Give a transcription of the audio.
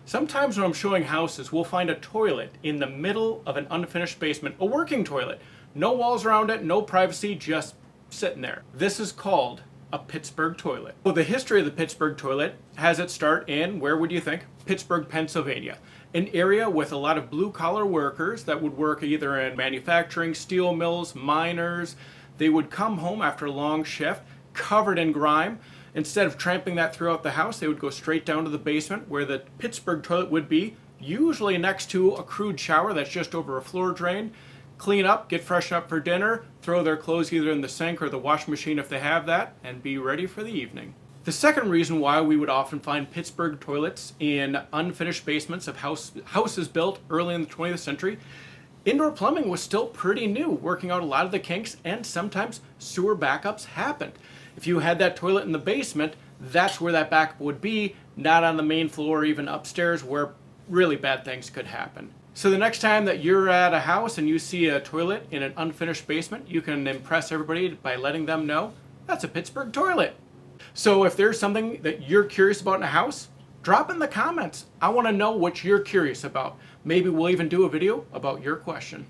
Sometimes when I'm showing houses, we'll find a toilet in the middle of an unfinished basement, a working toilet. No walls around it, no privacy, just sitting there. This is called a Pittsburgh toilet. Well, the history of the Pittsburgh toilet has its start in, where would you think? Pittsburgh, Pennsylvania. An area with a lot of blue-collar workers that would work either in manufacturing, steel mills, miners. They would come home after a long shift, covered in grime. Instead of tramping that throughout the house, they would go straight down to the basement where the Pittsburgh toilet would be, usually next to a crude shower that's just over a floor drain. Clean up, get freshened up for dinner, throw their clothes either in the sink or the washing machine if they have that, and be ready for the evening. The second reason why we would often find Pittsburgh toilets in unfinished basements of houses built early in the 20th century, indoor plumbing was still pretty new, working out a lot of the kinks, and sometimes sewer backups happened. If you had that toilet in the basement, that's where that backup would be, not on the main floor or even upstairs where really bad things could happen. So the next time that you're at a house and you see a toilet in an unfinished basement, you can impress everybody by letting them know that's a Pittsburgh toilet. So if there's something that you're curious about in a house, drop in the comments. I want to know what you're curious about. Maybe we'll even do a video about your question.